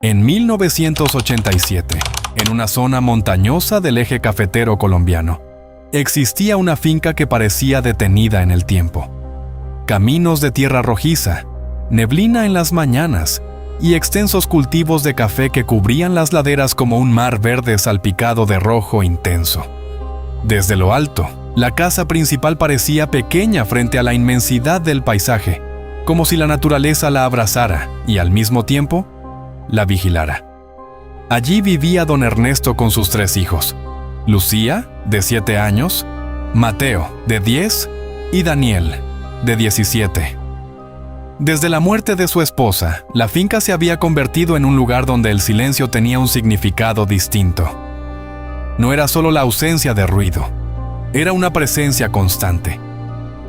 En 1987, en una zona montañosa del eje cafetero colombiano, existía una finca que parecía detenida en el tiempo. Caminos de tierra rojiza, neblina en las mañanas y extensos cultivos de café que cubrían las laderas como un mar verde salpicado de rojo intenso. Desde lo alto, la casa principal parecía pequeña frente a la inmensidad del paisaje, como si la naturaleza la abrazara y al mismo tiempo la vigilara. Allí vivía don Ernesto con sus 3 hijos: Lucía, de 7 años, Mateo, de 10, y Daniel, de 17. Desde la muerte de su esposa, la finca se había convertido en un lugar donde el silencio tenía un significado distinto. No era solo la ausencia de ruido, era una presencia constante,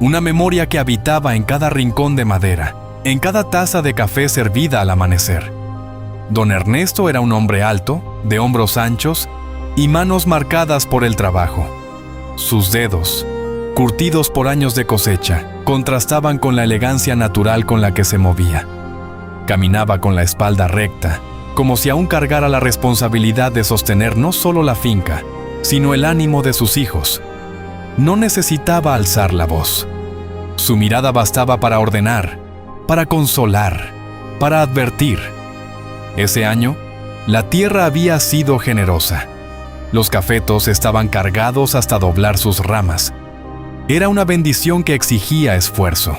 una memoria que habitaba en cada rincón de madera, en cada taza de café servida al amanecer. Don Ernesto era un hombre alto, de hombros anchos y manos marcadas por el trabajo. Sus dedos, curtidos por años de cosecha, contrastaban con la elegancia natural con la que se movía. Caminaba con la espalda recta, como si aún cargara la responsabilidad de sostener no solo la finca, sino el ánimo de sus hijos. No necesitaba alzar la voz. Su mirada bastaba para ordenar, para consolar, para advertir. Ese año, la tierra había sido generosa. Los cafetos estaban cargados hasta doblar sus ramas. Era una bendición que exigía esfuerzo.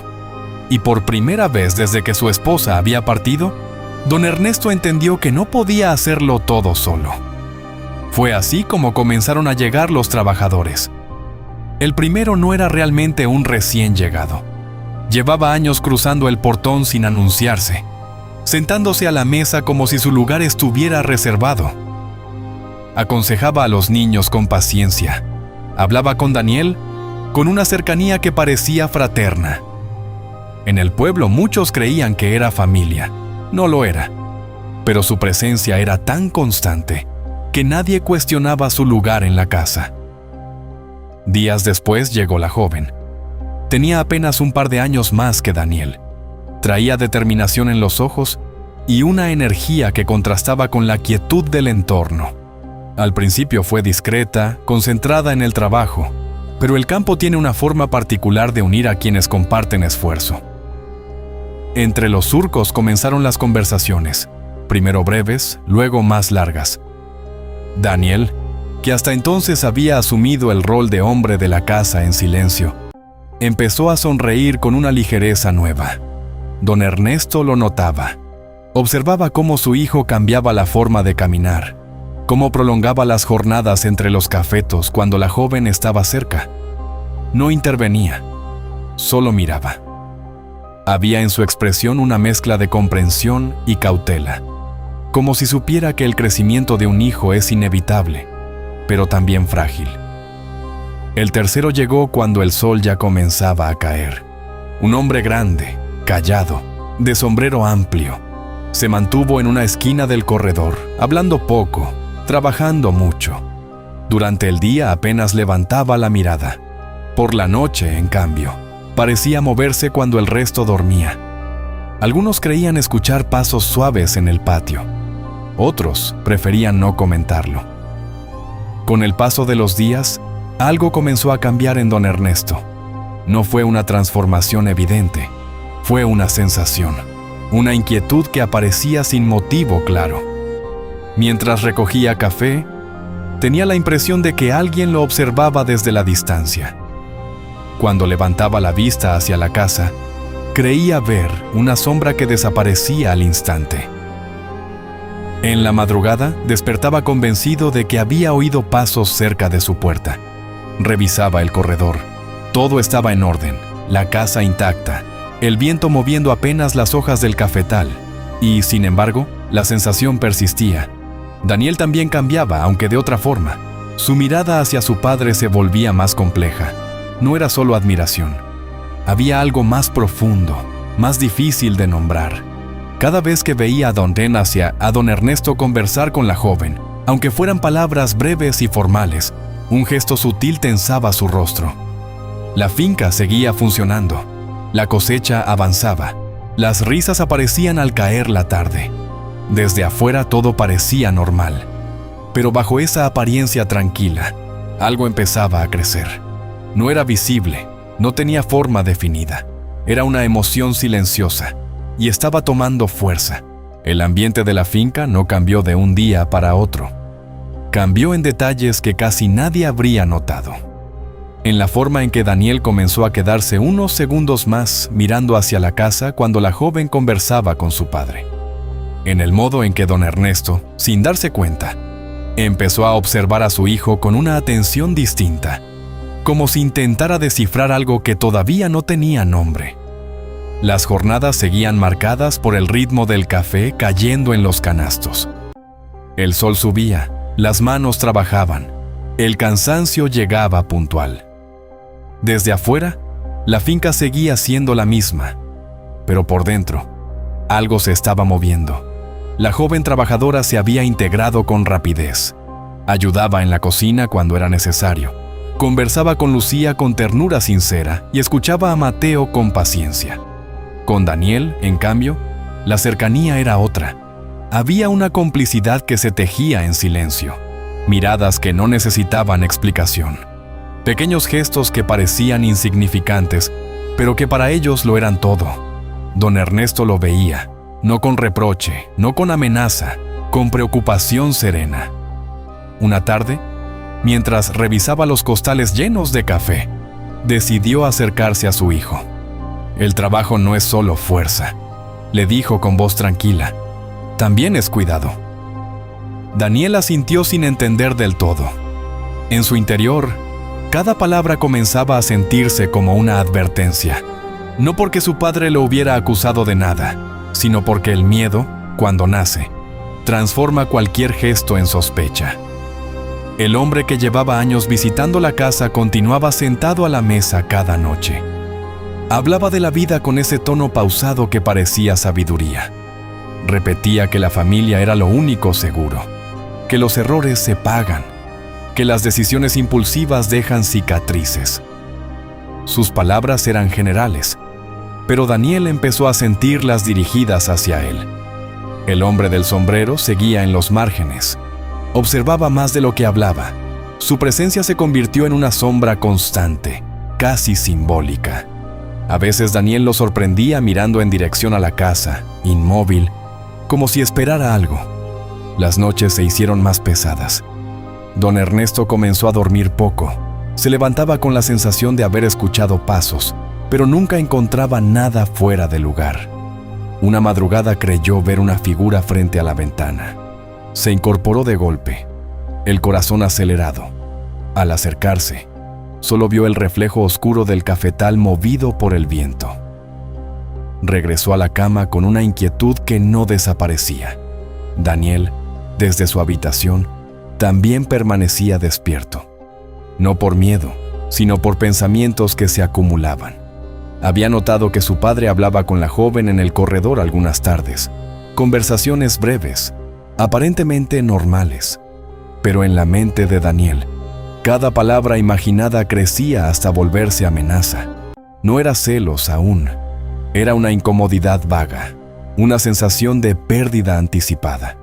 Y por primera vez desde que su esposa había partido, don Ernesto entendió que no podía hacerlo todo solo. Fue así como comenzaron a llegar los trabajadores. El primero no era realmente un recién llegado. Llevaba años cruzando el portón sin anunciarse, sentándose a la mesa como si su lugar estuviera reservado. Aconsejaba a los niños con paciencia. Hablaba con Daniel con una cercanía que parecía fraterna. En el pueblo muchos creían que era familia. No lo era. Pero su presencia era tan constante que nadie cuestionaba su lugar en la casa. Días después llegó la joven. Tenía apenas un par de años más que Daniel. Traía determinación en los ojos y una energía que contrastaba con la quietud del entorno. Al principio fue discreta, concentrada en el trabajo, pero el campo tiene una forma particular de unir a quienes comparten esfuerzo. Entre los surcos comenzaron las conversaciones, primero breves, luego más largas. Daniel, que hasta entonces había asumido el rol de hombre de la casa en silencio, empezó a sonreír con una ligereza nueva. Don Ernesto lo notaba. Observaba cómo su hijo cambiaba la forma de caminar, cómo prolongaba las jornadas entre los cafetos cuando la joven estaba cerca. No intervenía, solo miraba. Había en su expresión una mezcla de comprensión y cautela, como si supiera que el crecimiento de un hijo es inevitable, pero también frágil. El tercero llegó cuando el sol ya comenzaba a caer. Un hombre grande, callado, de sombrero amplio. Se mantuvo en una esquina del corredor, hablando poco, trabajando mucho. Durante el día apenas levantaba la mirada. Por la noche, en cambio, parecía moverse cuando el resto dormía. Algunos creían escuchar pasos suaves en el patio. Otros preferían no comentarlo. Con el paso de los días, algo comenzó a cambiar en don Ernesto. No fue una transformación evidente, fue una sensación, una inquietud que aparecía sin motivo claro. Mientras recogía café, tenía la impresión de que alguien lo observaba desde la distancia. Cuando levantaba la vista hacia la casa, creía ver una sombra que desaparecía al instante. En la madrugada, despertaba convencido de que había oído pasos cerca de su puerta. Revisaba el corredor. Todo estaba en orden, la casa intacta, el viento moviendo apenas las hojas del cafetal. Y, sin embargo, la sensación persistía. Daniel también cambiaba, aunque de otra forma. Su mirada hacia su padre se volvía más compleja. No era solo admiración. Había algo más profundo, más difícil de nombrar. Cada vez que veía a don Ernesto conversar con la joven, aunque fueran palabras breves y formales, un gesto sutil tensaba su rostro. La finca seguía funcionando. La cosecha avanzaba. Las risas aparecían al caer la tarde. Desde afuera todo parecía normal, pero bajo esa apariencia tranquila, algo empezaba a crecer. No era visible, no tenía forma definida. Era una emoción silenciosa y estaba tomando fuerza. El ambiente de la finca no cambió de un día para otro. Cambió en detalles que casi nadie habría notado. En la forma en que Daniel comenzó a quedarse unos segundos más mirando hacia la casa cuando la joven conversaba con su padre. En el modo en que don Ernesto, sin darse cuenta, empezó a observar a su hijo con una atención distinta, como si intentara descifrar algo que todavía no tenía nombre. Las jornadas seguían marcadas por el ritmo del café cayendo en los canastos. El sol subía, las manos trabajaban, el cansancio llegaba puntual. Desde afuera, la finca seguía siendo la misma, pero por dentro, algo se estaba moviendo. La joven trabajadora se había integrado con rapidez. Ayudaba en la cocina cuando era necesario. Conversaba con Lucía con ternura sincera y escuchaba a Mateo con paciencia. Con Daniel, en cambio, la cercanía era otra. Había una complicidad que se tejía en silencio. Miradas que no necesitaban explicación. Pequeños gestos que parecían insignificantes, pero que para ellos lo eran todo. Don Ernesto lo veía, no con reproche, no con amenaza, con preocupación serena. Una tarde, mientras revisaba los costales llenos de café, decidió acercarse a su hijo. El trabajo no es solo fuerza, le dijo con voz tranquila. También es cuidado. Daniel asintió sin entender del todo. En su interior, cada palabra comenzaba a sentirse como una advertencia. No porque su padre lo hubiera acusado de nada, sino porque el miedo, cuando nace, transforma cualquier gesto en sospecha. El hombre que llevaba años visitando la casa continuaba sentado a la mesa cada noche. Hablaba de la vida con ese tono pausado que parecía sabiduría. Repetía que la familia era lo único seguro, que los errores se pagan, que las decisiones impulsivas dejan cicatrices. Sus palabras eran generales, pero Daniel empezó a sentirlas dirigidas hacia él. El hombre del sombrero seguía en los márgenes. Observaba más de lo que hablaba. Su presencia se convirtió en una sombra constante, casi simbólica. A veces Daniel lo sorprendía mirando en dirección a la casa, inmóvil, como si esperara algo. Las noches se hicieron más pesadas. Don Ernesto comenzó a dormir poco. Se levantaba con la sensación de haber escuchado pasos, pero nunca encontraba nada fuera de lugar. Una madrugada creyó ver una figura frente a la ventana. Se incorporó de golpe, el corazón acelerado. Al acercarse, solo vio el reflejo oscuro del cafetal movido por el viento. Regresó a la cama con una inquietud que no desaparecía. Daniel, desde su habitación, también permanecía despierto. No por miedo, sino por pensamientos que se acumulaban. Había notado que su padre hablaba con la joven en el corredor algunas tardes. Conversaciones breves, aparentemente normales. Pero en la mente de Daniel, cada palabra imaginada crecía hasta volverse amenaza. No era celos aún. Era una incomodidad vaga, una sensación de pérdida anticipada.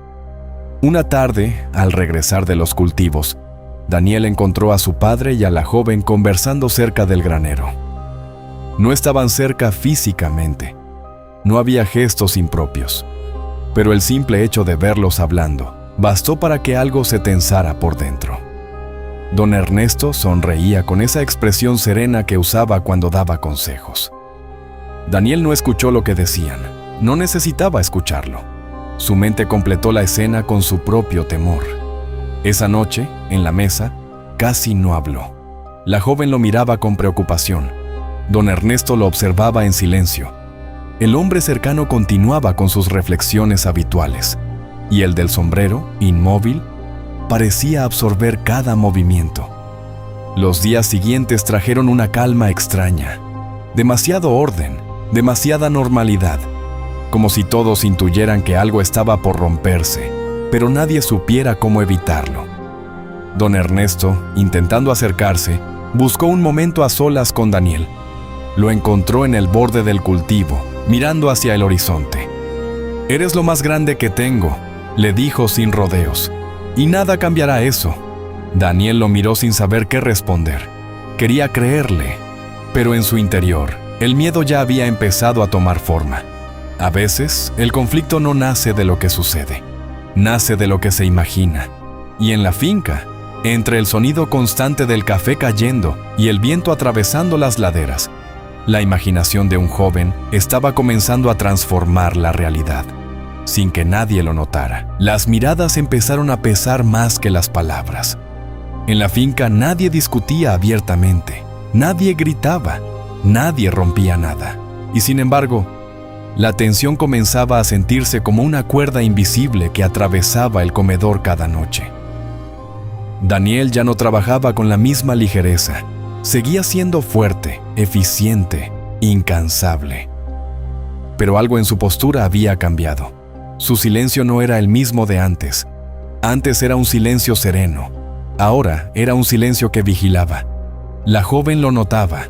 Una tarde, al regresar de los cultivos, Daniel encontró a su padre y a la joven conversando cerca del granero. No estaban cerca físicamente. No había gestos impropios. Pero el simple hecho de verlos hablando bastó para que algo se tensara por dentro. Don Ernesto sonreía con esa expresión serena que usaba cuando daba consejos. Daniel no escuchó lo que decían. No necesitaba escucharlo. Su mente completó la escena con su propio temor. Esa noche, en la mesa, casi no habló. La joven lo miraba con preocupación. Don Ernesto lo observaba en silencio. El hombre cercano continuaba con sus reflexiones habituales, y el del sombrero, inmóvil, parecía absorber cada movimiento. Los días siguientes trajeron una calma extraña. Demasiado orden, demasiada normalidad, como si todos intuyeran que algo estaba por romperse, pero nadie supiera cómo evitarlo. Don Ernesto, intentando acercarse, buscó un momento a solas con Daniel. Lo encontró en el borde del cultivo, mirando hacia el horizonte. «Eres lo más grande que tengo», le dijo sin rodeos. «Y nada cambiará eso». Daniel lo miró sin saber qué responder. Quería creerle, pero en su interior, el miedo ya había empezado a tomar forma. A veces, el conflicto no nace de lo que sucede, nace de lo que se imagina. Y en la finca, entre el sonido constante del café cayendo y el viento atravesando las laderas, la imaginación de un joven estaba comenzando a transformar la realidad, sin que nadie lo notara. Las miradas empezaron a pesar más que las palabras. En la finca nadie discutía abiertamente, nadie gritaba, nadie rompía nada. Y sin embargo, la tensión comenzaba a sentirse como una cuerda invisible que atravesaba el comedor cada noche. Daniel ya no trabajaba con la misma ligereza. Seguía siendo fuerte, eficiente, incansable. Pero algo en su postura había cambiado. Su silencio no era el mismo de antes. Antes era un silencio sereno. Ahora era un silencio que vigilaba. La joven lo notaba.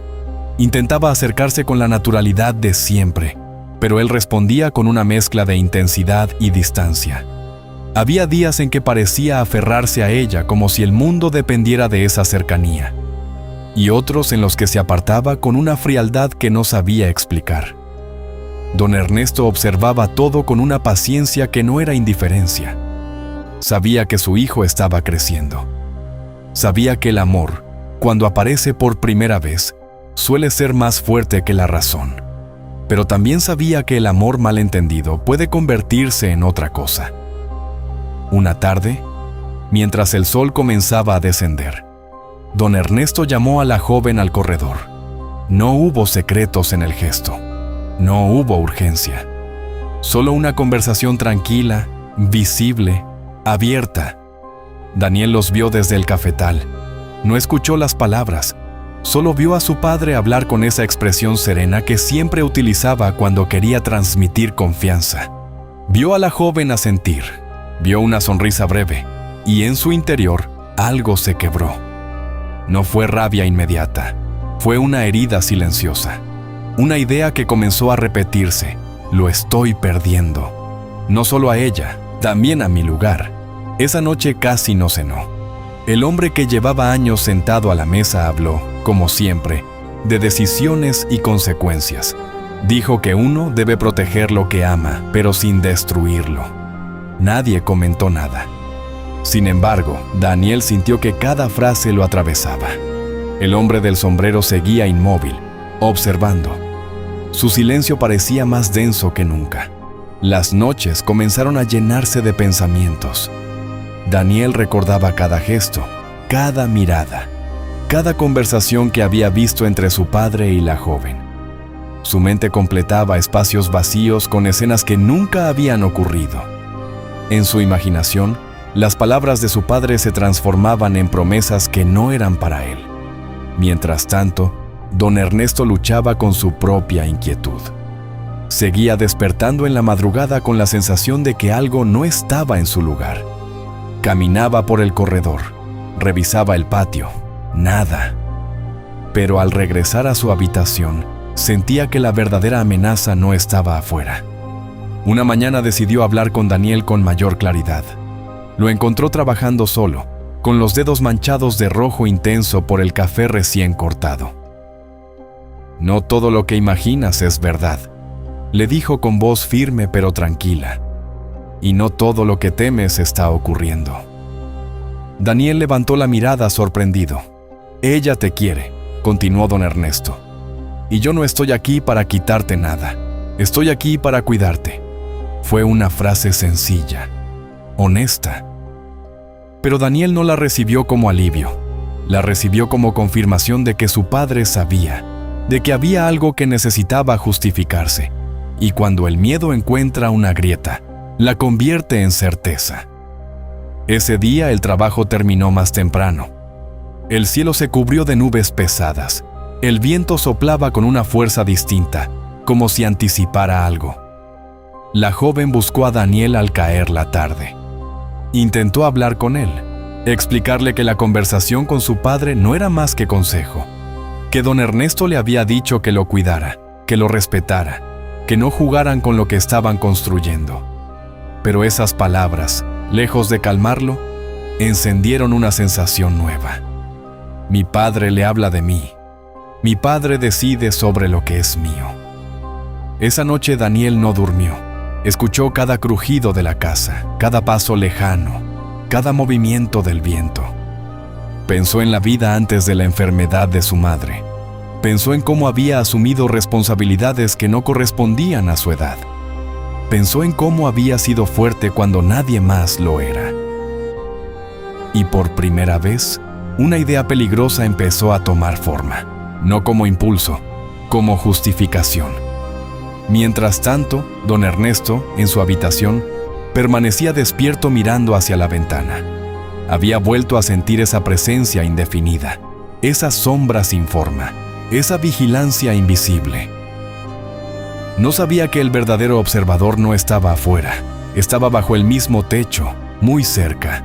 Intentaba acercarse con la naturalidad de siempre, pero él respondía con una mezcla de intensidad y distancia. Había días en que parecía aferrarse a ella como si el mundo dependiera de esa cercanía, y otros en los que se apartaba con una frialdad que no sabía explicar. Don Ernesto observaba todo con una paciencia que no era indiferencia. Sabía que su hijo estaba creciendo. Sabía que el amor, cuando aparece por primera vez, suele ser más fuerte que la razón. Pero también sabía que el amor malentendido puede convertirse en otra cosa. Una tarde, mientras el sol comenzaba a descender, don Ernesto llamó a la joven al corredor. No hubo secretos en el gesto. No hubo urgencia. Solo una conversación tranquila, visible, abierta. Daniel los vio desde el cafetal. No escuchó las palabras. Solo vio a su padre hablar con esa expresión serena que siempre utilizaba cuando quería transmitir confianza. Vio a la joven asentir. Vio una sonrisa breve. Y en su interior, algo se quebró. No fue rabia inmediata. Fue una herida silenciosa. Una idea que comenzó a repetirse. Lo estoy perdiendo. No solo a ella, también a mi lugar. Esa noche casi no cenó. El hombre que llevaba años sentado a la mesa habló, como siempre, de decisiones y consecuencias. Dijo que uno debe proteger lo que ama, pero sin destruirlo. Nadie comentó nada. Sin embargo, Daniel sintió que cada frase lo atravesaba. El hombre del sombrero seguía inmóvil, observando. Su silencio parecía más denso que nunca. Las noches comenzaron a llenarse de pensamientos. Daniel recordaba cada gesto, cada mirada, cada conversación que había visto entre su padre y la joven. Su mente completaba espacios vacíos con escenas que nunca habían ocurrido. En su imaginación, las palabras de su padre se transformaban en promesas que no eran para él. Mientras tanto, don Ernesto luchaba con su propia inquietud. Seguía despertando en la madrugada con la sensación de que algo no estaba en su lugar. Caminaba por el corredor, revisaba el patio, nada. Pero al regresar a su habitación, sentía que la verdadera amenaza no estaba afuera. Una mañana decidió hablar con Daniel con mayor claridad. Lo encontró trabajando solo, con los dedos manchados de rojo intenso por el café recién cortado. «No todo lo que imaginas es verdad», le dijo con voz firme pero tranquila. «Y no todo lo que temes está ocurriendo». Daniel levantó la mirada sorprendido. «Ella te quiere», continuó don Ernesto. «Y yo no estoy aquí para quitarte nada. Estoy aquí para cuidarte». Fue una frase sencilla, honesta. Pero Daniel no la recibió como alivio. La recibió como confirmación de que su padre sabía, de que había algo que necesitaba justificarse. Y cuando el miedo encuentra una grieta, la convierte en certeza. Ese día el trabajo terminó más temprano. El cielo se cubrió de nubes pesadas. El viento soplaba con una fuerza distinta, como si anticipara algo. La joven buscó a Daniel al caer la tarde. Intentó hablar con él, explicarle que la conversación con su padre no era más que consejo, que don Ernesto le había dicho que lo cuidara, que lo respetara, que no jugaran con lo que estaban construyendo. Pero esas palabras, lejos de calmarlo, encendieron una sensación nueva. Mi padre le habla de mí. Mi padre decide sobre lo que es mío. Esa noche Daniel no durmió. Escuchó cada crujido de la casa, cada paso lejano, cada movimiento del viento. Pensó en la vida antes de la enfermedad de su madre. Pensó en cómo había asumido responsabilidades que no correspondían a su edad. Pensó en cómo había sido fuerte cuando nadie más lo era. Y por primera vez, una idea peligrosa empezó a tomar forma, no como impulso, como justificación. Mientras tanto, don Ernesto, en su habitación, permanecía despierto mirando hacia la ventana. Había vuelto a sentir esa presencia indefinida, esa sombra sin forma, esa vigilancia invisible. No sabía que el verdadero observador no estaba afuera, estaba bajo el mismo techo, muy cerca.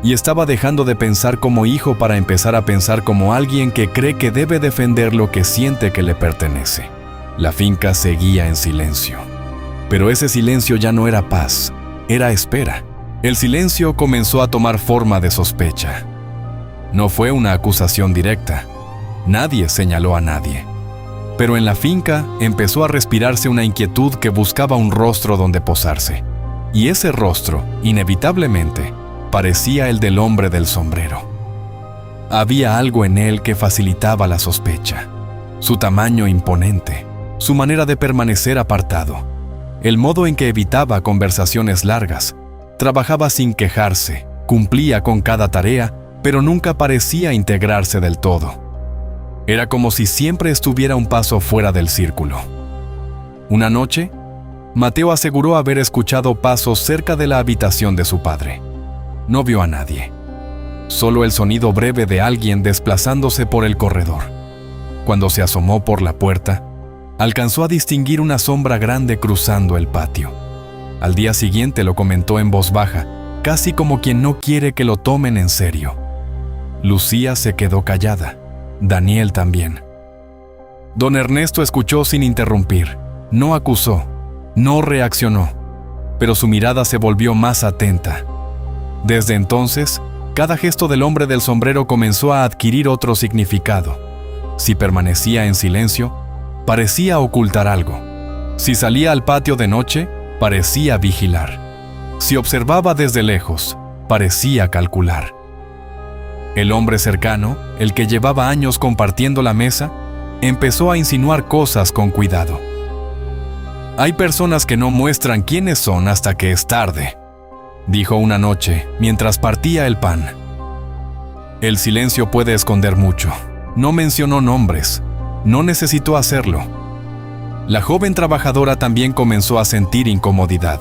Y estaba dejando de pensar como hijo para empezar a pensar como alguien que cree que debe defender lo que siente que le pertenece. La finca seguía en silencio. Pero ese silencio ya no era paz, era espera. El silencio comenzó a tomar forma de sospecha. No fue una acusación directa. Nadie señaló a nadie. Pero en la finca empezó a respirarse una inquietud que buscaba un rostro donde posarse. Y ese rostro, inevitablemente, parecía el del hombre del sombrero. Había algo en él que facilitaba la sospecha. Su tamaño imponente, su manera de permanecer apartado, el modo en que evitaba conversaciones largas, trabajaba sin quejarse, cumplía con cada tarea, pero nunca parecía integrarse del todo. Era como si siempre estuviera un paso fuera del círculo. Una noche, Mateo aseguró haber escuchado pasos cerca de la habitación de su padre. No vio a nadie, solo el sonido breve de alguien desplazándose por el corredor. Cuando se asomó por la puerta, alcanzó a distinguir una sombra grande cruzando el patio. Al día siguiente lo comentó en voz baja, casi como quien no quiere que lo tomen en serio. Lucía se quedó callada, Daniel también. Don Ernesto escuchó sin interrumpir, no acusó, no reaccionó, pero su mirada se volvió más atenta. Desde entonces, cada gesto del hombre del sombrero comenzó a adquirir otro significado. Si permanecía en silencio, parecía ocultar algo. Si salía al patio de noche, parecía vigilar. Si observaba desde lejos, parecía calcular. El hombre cercano, el que llevaba años compartiendo la mesa, empezó a insinuar cosas con cuidado. Hay personas que no muestran quiénes son hasta que es tarde, dijo una noche mientras partía el pan. El silencio puede esconder mucho. No mencionó nombres. No necesitó hacerlo. La joven trabajadora también comenzó a sentir incomodidad.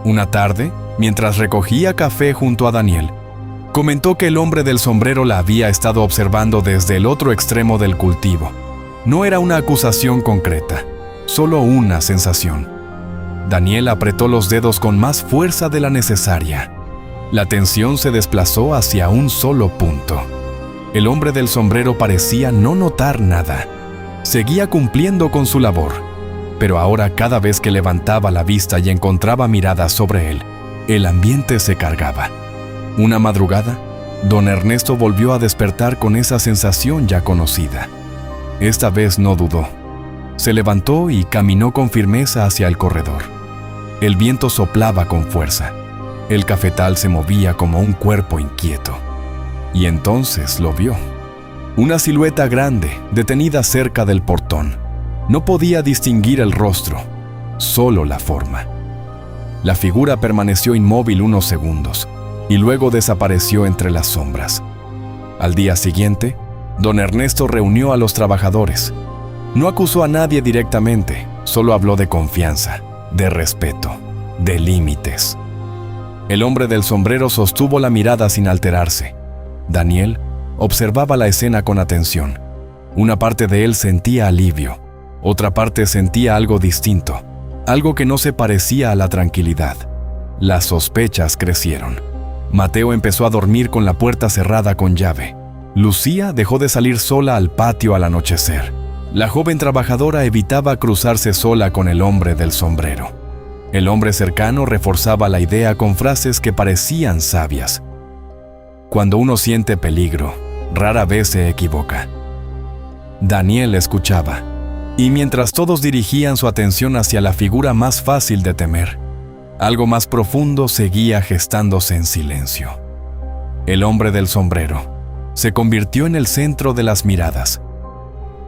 Una tarde, mientras recogía café junto a Daniel, comentó que el hombre del sombrero la había estado observando desde el otro extremo del cultivo. No era una acusación concreta, solo una sensación. Daniel apretó los dedos con más fuerza de la necesaria. La atención se desplazó hacia un solo punto. El hombre del sombrero parecía no notar nada. Seguía cumpliendo con su labor, pero ahora cada vez que levantaba la vista y encontraba miradas sobre él, el ambiente se cargaba. Una madrugada, don Ernesto volvió a despertar con esa sensación ya conocida. Esta vez no dudó. Se levantó y caminó con firmeza hacia el corredor. El viento soplaba con fuerza. El cafetal se movía como un cuerpo inquieto. Y entonces lo vio. Una silueta grande, detenida cerca del portón. No podía distinguir el rostro, solo la forma. La figura permaneció inmóvil unos segundos y luego desapareció entre las sombras. Al día siguiente, don Ernesto reunió a los trabajadores. No acusó a nadie directamente, solo habló de confianza, de respeto, de límites. El hombre del sombrero sostuvo la mirada sin alterarse. Daniel observaba la escena con atención. Una parte de él sentía alivio, otra parte sentía algo distinto, algo que no se parecía a la tranquilidad. Las sospechas crecieron. Mateo empezó a dormir con la puerta cerrada con llave. Lucía dejó de salir sola al patio al anochecer. La joven trabajadora evitaba cruzarse sola con el hombre del sombrero. El hombre cercano reforzaba la idea con frases que parecían sabias. Cuando uno siente peligro, rara vez se equivoca. Daniel escuchaba, y mientras todos dirigían su atención hacia la figura más fácil de temer, algo más profundo seguía gestándose en silencio. El hombre del sombrero se convirtió en el centro de las miradas,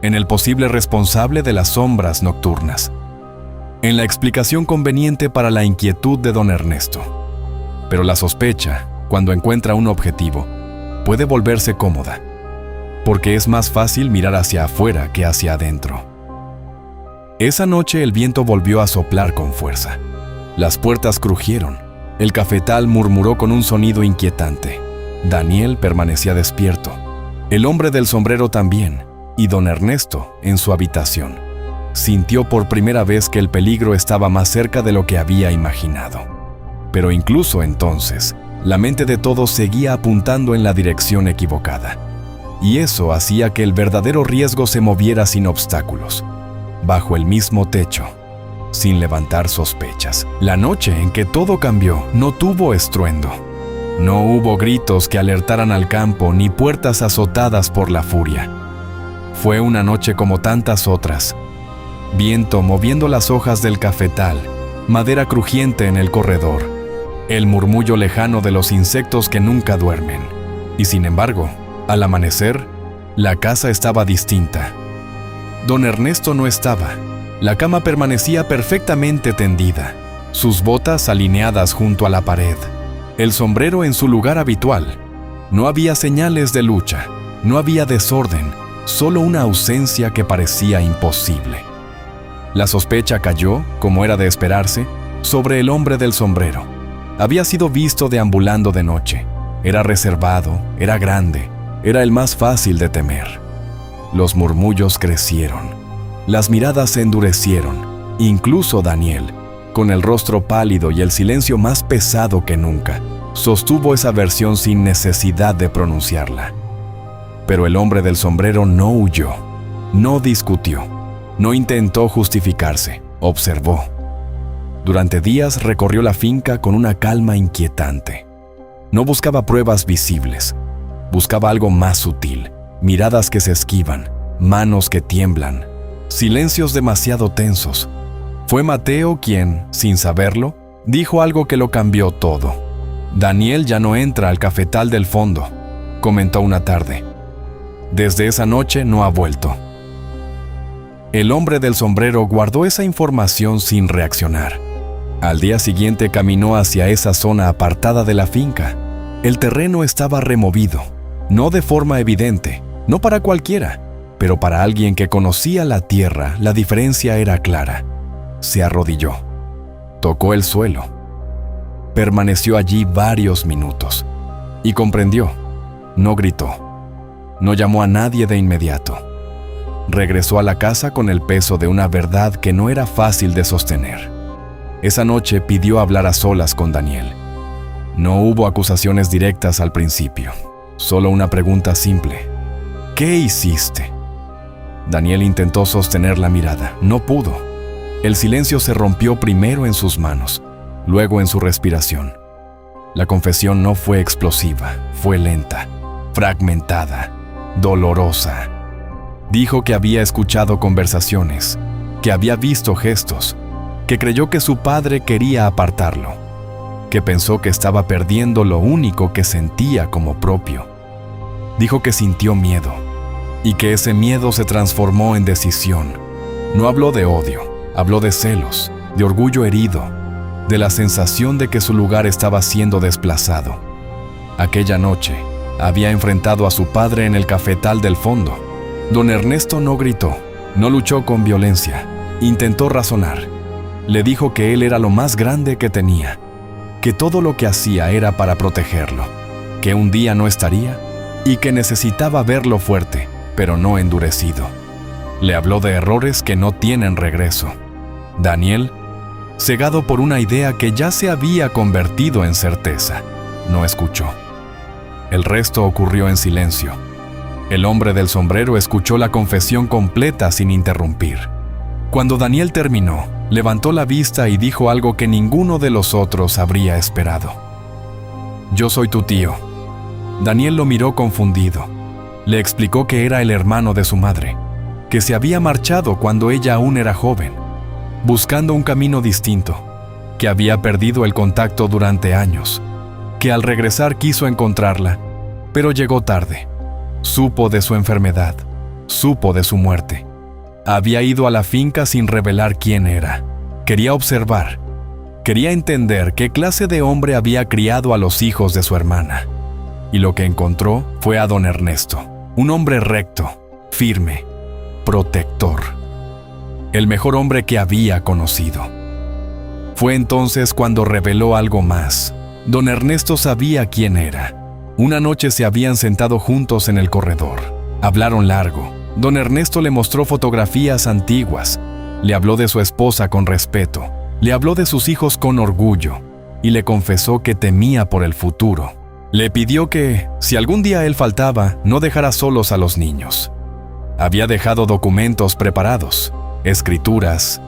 en el posible responsable de las sombras nocturnas, en la explicación conveniente para la inquietud de don Ernesto. Pero la sospecha, cuando encuentra un objetivo, puede volverse cómoda, porque es más fácil mirar hacia afuera que hacia adentro. Esa noche el viento volvió a soplar con fuerza. Las puertas crujieron. El cafetal murmuró con un sonido inquietante. Daniel permanecía despierto. El hombre del sombrero también, y don Ernesto en su habitación. Sintió por primera vez que el peligro estaba más cerca de lo que había imaginado. Pero incluso entonces, la mente de todos seguía apuntando en la dirección equivocada. Y eso hacía que el verdadero riesgo se moviera sin obstáculos, bajo el mismo techo, sin levantar sospechas. La noche en que todo cambió no tuvo estruendo. No hubo gritos que alertaran al campo ni puertas azotadas por la furia. Fue una noche como tantas otras. Viento moviendo las hojas del cafetal, madera crujiente en el corredor, el murmullo lejano de los insectos que nunca duermen. Y sin embargo, al amanecer, la casa estaba distinta. Don Ernesto no estaba. La cama permanecía perfectamente tendida, sus botas alineadas junto a la pared, el sombrero en su lugar habitual. No había señales de lucha, no había desorden, solo una ausencia que parecía imposible. La sospecha cayó, como era de esperarse, sobre el hombre del sombrero. Había sido visto deambulando de noche. Era reservado, era grande, era el más fácil de temer. Los murmullos crecieron, las miradas se endurecieron. Incluso Daniel, con el rostro pálido y el silencio más pesado que nunca, sostuvo esa versión sin necesidad de pronunciarla. Pero el hombre del sombrero no huyó, no discutió, no intentó justificarse, observó. Durante días recorrió la finca con una calma inquietante. No buscaba pruebas visibles, buscaba algo más sutil, miradas que se esquivan, manos que tiemblan, silencios demasiado tensos. Fue Mateo quien, sin saberlo, dijo algo que lo cambió todo. Daniel ya no entra al cafetal del fondo, comentó una tarde. Desde esa noche no ha vuelto. El hombre del sombrero guardó esa información sin reaccionar. Al día siguiente caminó hacia esa zona apartada de la finca. El terreno estaba removido, no de forma evidente, no para cualquiera, pero para alguien que conocía la tierra, la diferencia era clara. Se arrodilló, tocó el suelo, permaneció allí varios minutos y comprendió. No gritó, no llamó a nadie de inmediato. Regresó a la casa con el peso de una verdad que no era fácil de sostener. Esa noche pidió hablar a solas con Daniel. No hubo acusaciones directas al principio, solo una pregunta simple. ¿Qué hiciste? Daniel intentó sostener la mirada, no pudo. El silencio se rompió primero en sus manos, luego en su respiración. La confesión no fue explosiva, fue lenta, fragmentada, dolorosa. Dijo que había escuchado conversaciones, que había visto gestos, que creyó que su padre quería apartarlo, que pensó que estaba perdiendo lo único que sentía como propio. Dijo que sintió miedo, y que ese miedo se transformó en decisión. No habló de odio, habló de celos, de orgullo herido, de la sensación de que su lugar estaba siendo desplazado. Aquella noche, había enfrentado a su padre en el cafetal del fondo. Don Ernesto no gritó, no luchó con violencia, intentó razonar. Le dijo que él era lo más grande que tenía, que todo lo que hacía era para protegerlo, que un día no estaría y que necesitaba verlo fuerte, pero no endurecido. Le habló de errores que no tienen regreso. Daniel, cegado por una idea que ya se había convertido en certeza, no escuchó. El resto ocurrió en silencio. El hombre del sombrero escuchó la confesión completa sin interrumpir. Cuando Daniel terminó, levantó la vista y dijo algo que ninguno de los otros habría esperado. «Yo soy tu tío». Daniel lo miró confundido. Le explicó que era el hermano de su madre, que se había marchado cuando ella aún era joven, buscando un camino distinto, que había perdido el contacto durante años, que al regresar quiso encontrarla, pero llegó tarde. Supo de su enfermedad, supo de su muerte. Había ido a la finca sin revelar quién era. Quería observar, quería entender qué clase de hombre había criado a los hijos de su hermana. Y lo que encontró fue a don Ernesto, un hombre recto, firme, protector. El mejor hombre que había conocido. Fue entonces cuando reveló algo más. Don Ernesto sabía quién era. Una noche se habían sentado juntos en el corredor. Hablaron largo. Don Ernesto le mostró fotografías antiguas. Le habló de su esposa con respeto. Le habló de sus hijos con orgullo. Y le confesó que temía por el futuro. Le pidió que, si algún día él faltaba, no dejara solos a los niños. Había dejado documentos preparados, escrituras,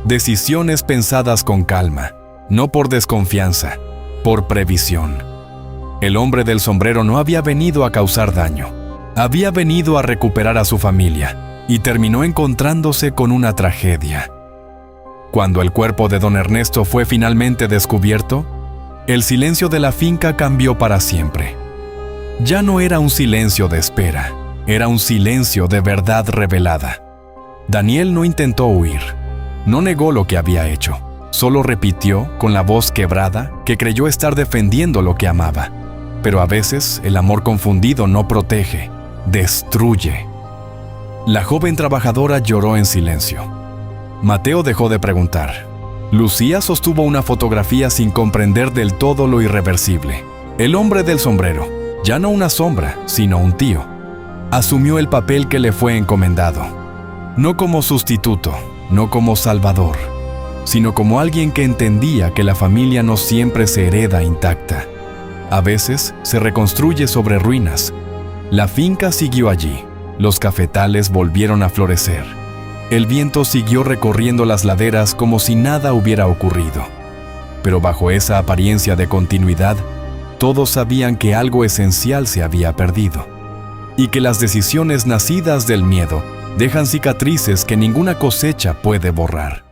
decisiones pensadas con calma, no por desconfianza, por previsión. El hombre del sombrero no había venido a causar daño, había venido a recuperar a su familia y terminó encontrándose con una tragedia. Cuando el cuerpo de don Ernesto fue finalmente descubierto, el silencio de la finca cambió para siempre. Ya no era un silencio de espera, era un silencio de verdad revelada. Daniel no intentó huir, no negó lo que había hecho, solo repitió con la voz quebrada que creyó estar defendiendo lo que amaba. Pero a veces el amor confundido no protege, destruye. La joven trabajadora lloró en silencio. Mateo dejó de preguntar. Lucía sostuvo una fotografía sin comprender del todo lo irreversible. El hombre del sombrero, ya no una sombra, sino un tío, asumió el papel que le fue encomendado. No como sustituto, no como salvador, sino como alguien que entendía que la familia no siempre se hereda intacta. A veces se reconstruye sobre ruinas. La finca siguió allí, los cafetales volvieron a florecer. El viento siguió recorriendo las laderas como si nada hubiera ocurrido. Pero bajo esa apariencia de continuidad, todos sabían que algo esencial se había perdido, y que las decisiones nacidas del miedo dejan cicatrices que ninguna cosecha puede borrar.